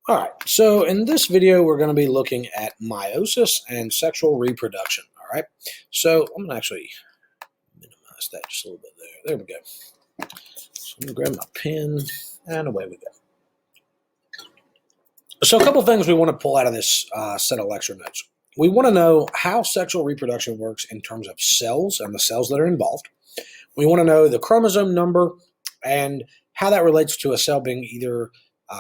All right, so in this video, we're going to be looking at meiosis and sexual reproduction. All right, so I'm going to actually minimize that just a little bit there. There we go. So I'm going to grab my pen, and away we go. So a couple things we want to pull out of this set of lecture notes. We want to know how sexual reproduction works in terms of cells and the cells that are involved. We want to know the chromosome number and how that relates to a cell being either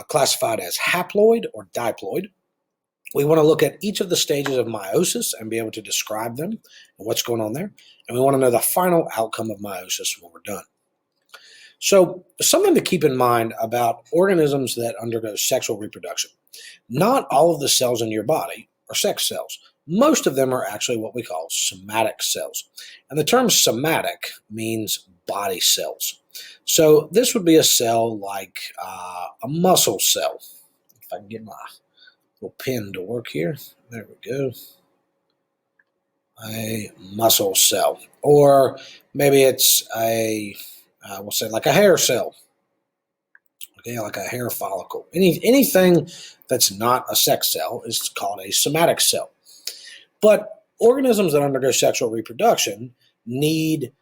classified as haploid or diploid. We want to look at each of the stages of meiosis and be able to describe them and what's going on there. And we want to know the final outcome of meiosis when we're done. So something to keep in mind about organisms that undergo sexual reproduction. Not all of the cells in your body are sex cells. Most of them are actually what we call somatic cells. And the term somatic means body cells. So this would be a cell like a muscle cell. If I can get my little pen to work here. There we go. A muscle cell. Or maybe it's we'll say like a hair cell. Okay, like a hair follicle. Anything that's not a sex cell is called a somatic cell. But organisms that undergo sexual reproduction need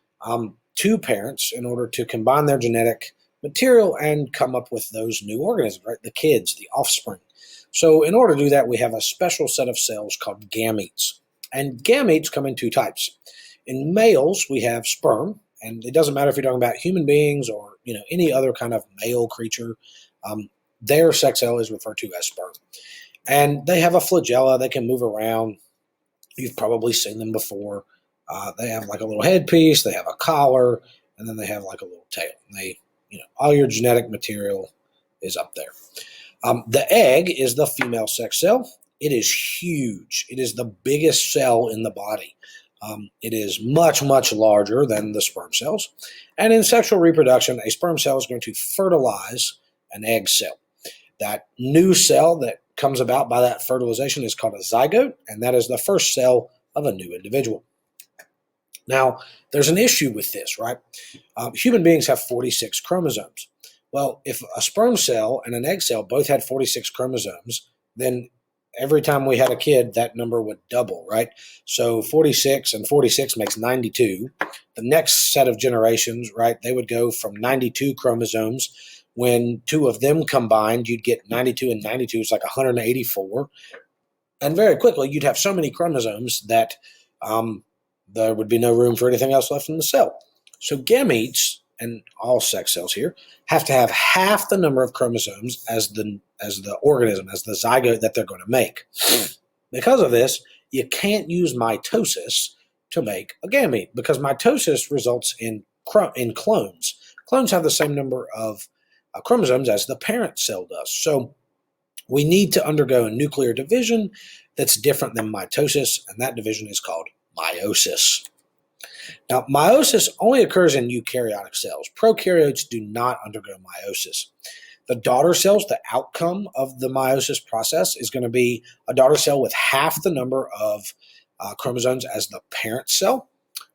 two parents in order to combine their genetic material and come up with those new organisms, right? The kids, the offspring. So in order to do that, we have a special set of cells called gametes. And gametes come in two types. In males, we have sperm, and it doesn't matter if you're talking about human beings or any other kind of male creature. Their sex cell is referred to as sperm. And they have a flagella. They can move around. You've probably seen them before. They have like a little headpiece, they have a collar, and then they have like a little tail. And they, all your genetic material is up there. The egg is the female sex cell. It is huge. It is the biggest cell in the body. It is much, much larger than the sperm cells. And in sexual reproduction, a sperm cell is going to fertilize an egg cell. That new cell that comes about by that fertilization is called a zygote, and that is the first cell of a new individual. Now, there's an issue with this, right? Human beings have 46 chromosomes. Well, if a sperm cell and an egg cell both had 46 chromosomes, then every time we had a kid, that number would double, right? So 46 and 46 makes 92. The next set of generations, right, they would go from 92 chromosomes. When two of them combined, you'd get 92 and 92. It's like 184. And very quickly, you'd have so many chromosomes that there would be no room for anything else left in the cell. So gametes, and all sex cells here, have to have half the number of chromosomes as the organism, as the zygote that they're going to make. Because of this, you can't use mitosis to make a gamete, because mitosis results in clones. Clones have the same number of chromosomes as the parent cell does. So we need to undergo a nuclear division that's different than mitosis, and that division is called meiosis. Now, meiosis only occurs in eukaryotic cells. Prokaryotes do not undergo meiosis. The daughter cells, the outcome of the meiosis process is going to be a daughter cell with half the number of chromosomes as the parent cell.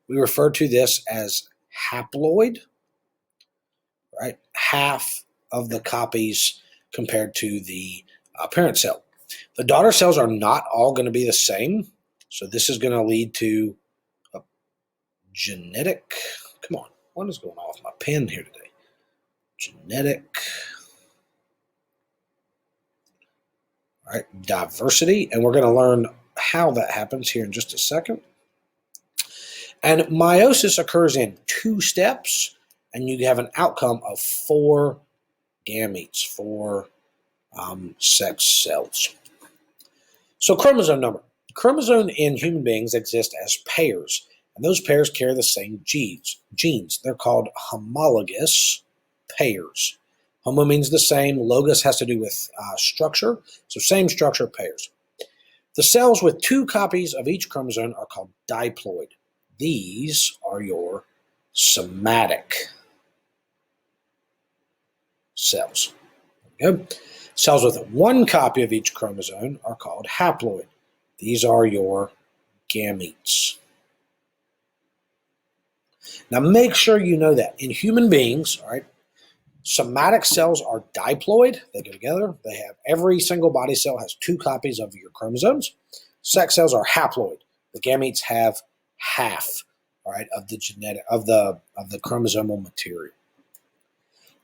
We refer to this as haploid, right? Half of the copies compared to the parent cell. The daughter cells are not all going to be the same, so this is going to lead to a genetic, come on, what is going on with my pen here today? Genetic, all right, diversity, and we're going to learn how that happens here in just a second. And meiosis occurs in two steps, and you have an outcome of 4 gametes, 4 sex cells. So chromosome number. Chromosomes in human beings exist as pairs, and those pairs carry the same genes. They're called homologous pairs. Homo means the same. Logos has to do with structure, so same structure pairs. The cells with 2 copies of each chromosome are called diploid. These are your somatic cells. Okay. Cells with 1 copy of each chromosome are called haploid. These are your gametes. Now make sure you know that. In human beings, all right, Somatic cells are diploid. They go together. They have every single body cell has 2 copies of your chromosomes. Sex cells are haploid. The gametes have half, all right, of the genetic of the chromosomal material.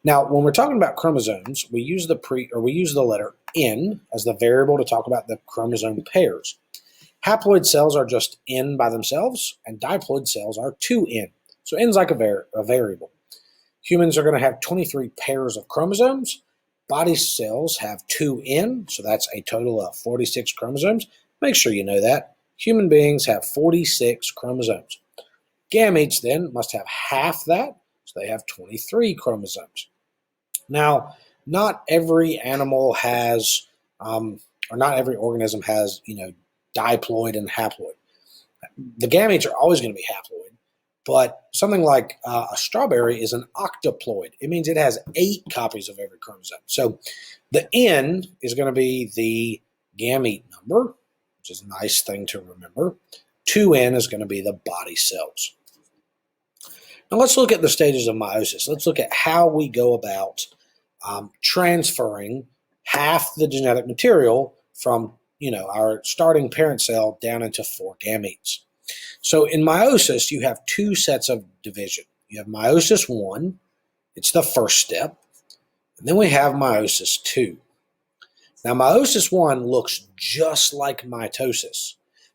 Now, when we're talking about chromosomes, we use the letter N as the variable to talk about the chromosome pairs. Haploid cells are just N by themselves, and diploid cells are 2N. So N's like a variable. Humans are going to have 23 pairs of chromosomes. Body cells have 2N, so that's a total of 46 chromosomes. Make sure you know that. Human beings have 46 chromosomes. Gametes then must have half that, so they have 23 chromosomes. Now, not every animal has, or not every organism has, diploid and haploid. The gametes are always going to be haploid, but something like a strawberry is an octaploid. It means it has 8 copies of every chromosome. So the N is going to be the gamete number, which is a nice thing to remember. 2N is going to be the body cells. Now let's look at the stages of meiosis. Let's look at how we go about transferring half the genetic material from our starting parent cell down into 4 gametes. So in meiosis, you have 2 sets of division. You have meiosis 1, it's the first step, and then we have meiosis 2. Now meiosis 1 looks just like mitosis.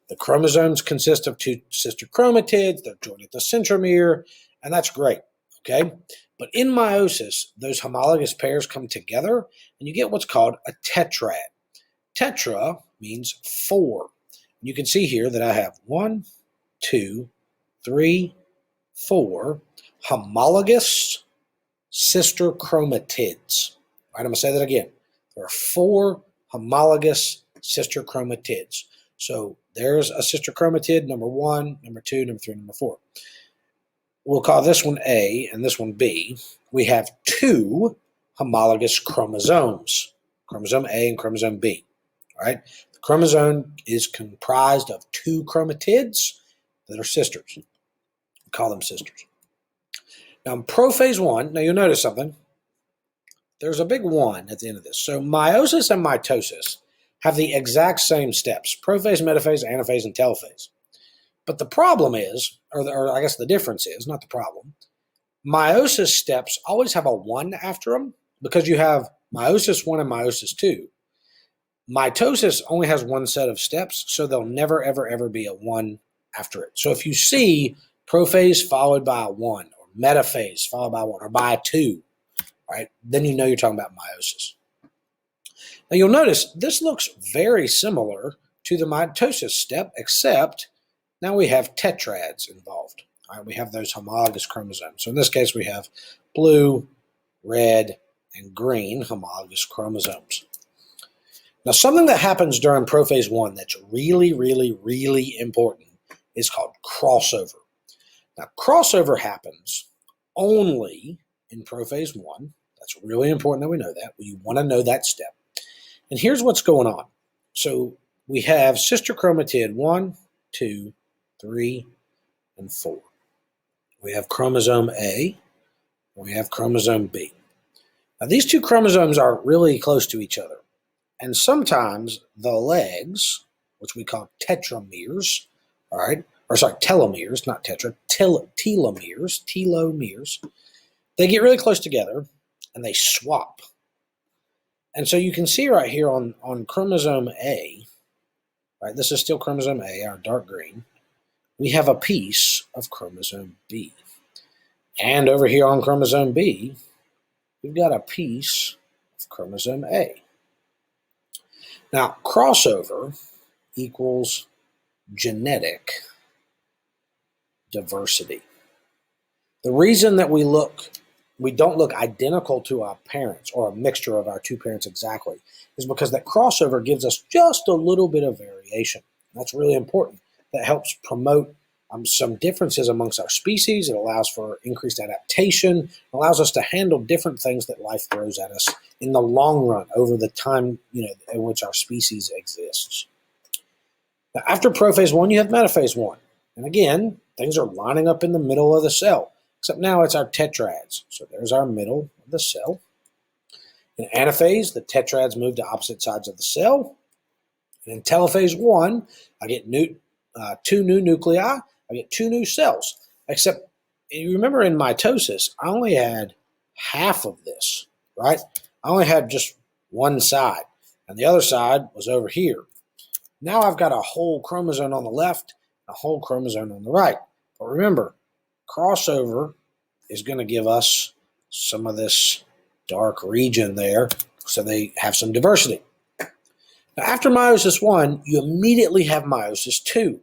The chromosomes consist of 2 sister chromatids, they're joined at the centromere, and that's great, okay? But in meiosis, those homologous pairs come together, and you get what's called a tetrad. Tetra means 4. You can see here that I have 1, 2, 3, 4 homologous sister chromatids. All right, I'm going to say that again. There are 4 homologous sister chromatids. So there's a sister chromatid, number 1, number 2, number 3, number 4. We'll call this one A and this one B. We have 2 homologous chromosomes, chromosome A and chromosome B. All right, the chromosome is comprised of 2 chromatids that are sisters. We call them sisters. Now in prophase 1, now you'll notice something. There's a big 1 at the end of this. So meiosis and mitosis have the exact same steps: prophase, metaphase, anaphase, and telophase. But the problem is, or I guess the difference is, not the problem, meiosis steps always have a 1 after them because you have meiosis 1 and meiosis 2. Mitosis only has 1 set of steps, so there'll never, ever, ever be a 1 after it. So if you see prophase followed by a 1, or metaphase followed by 1, or by a 2, right, then you know you're talking about meiosis. Now you'll notice this looks very similar to the mitosis step, except now we have tetrads involved. All right, we have those homologous chromosomes. So in this case, we have blue, red, and green homologous chromosomes. Now, something that happens during prophase 1 that's really, really, really important is called crossover. Now, crossover happens only in prophase 1. That's really important that we know that. You want to know that step. And here's what's going on. So we have sister chromatid 1, 2, 3, and 4. We have chromosome A, and we have chromosome B. Now, these 2 chromosomes are really close to each other. And sometimes the legs, which we call telomeres, all right, or sorry, telomeres, not tetra, telomeres, they get really close together and they swap. And so you can see right here on chromosome A, right, this is still chromosome A, our dark green, we have a piece of chromosome B. And over here on chromosome B, we've got a piece of chromosome A. Now, crossover equals genetic diversity. The reason that we don't look identical to our parents, or a mixture of our 2 parents exactly, is because that crossover gives us just a little bit of variation. That's really important. That helps promote some differences amongst our species. It allows for increased adaptation. It allows us to handle different things that life throws at us in the long run over the time in which our species exists. Now, after prophase 1, you have metaphase 1. And again, things are lining up in the middle of the cell. except now it's our tetrads. So there's our middle of the cell. In anaphase, the tetrads move to opposite sides of the cell. And in telophase 1, I get two new nuclei. I get two new cells. Except, you remember in mitosis, I only had half of this, right? I only had just one side, and the other side was over here. Now I've got a whole chromosome on the left, a whole chromosome on the right. But remember, crossover is going to give us some of this dark region there, so they have some diversity. Now, after meiosis 1, you immediately have meiosis 2.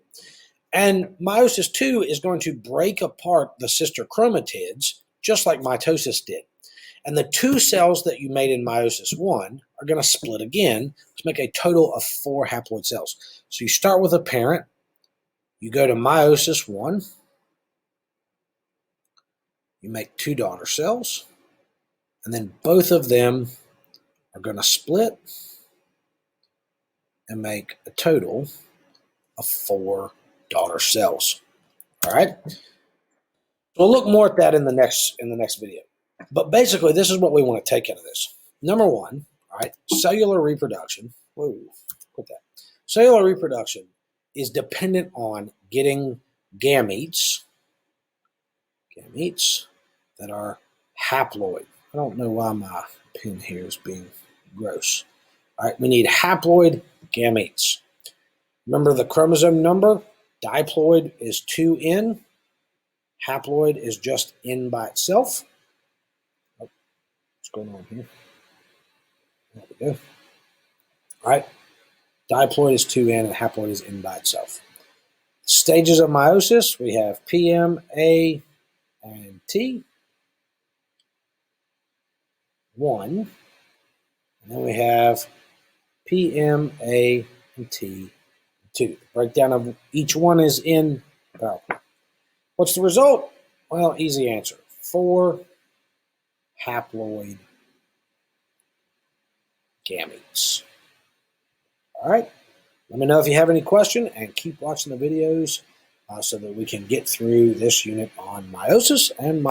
And meiosis 2 is going to break apart the sister chromatids, just like mitosis did. And the two cells that you made in meiosis 1 are going to split again to make a total of 4 haploid cells. So you start with a parent, you go to meiosis 1, you make 2 daughter cells, and then both of them are going to split and make a total of 4 daughter cells. All right. We'll look more at that in the next video. But basically, this is what we want to take out of this. Number 1, all right, cellular reproduction. Whoa, quit that. Cellular reproduction is dependent on getting gametes that are haploid. I don't know why my pen here is being gross. All right, we need haploid gametes. Remember the chromosome number? Diploid is 2N. Haploid is just N by itself. Oh, what's going on here? There we go. All right. Diploid is 2N and haploid is N by itself. Stages of meiosis, we have PM, A, and T. 1. And then we have PM, A, and T. 2. The breakdown of each one is in PowerPoint. What's the result? Well, easy answer. 4 haploid gametes. All right. Let me know if you have any question, and keep watching the videos so that we can get through this unit on meiosis and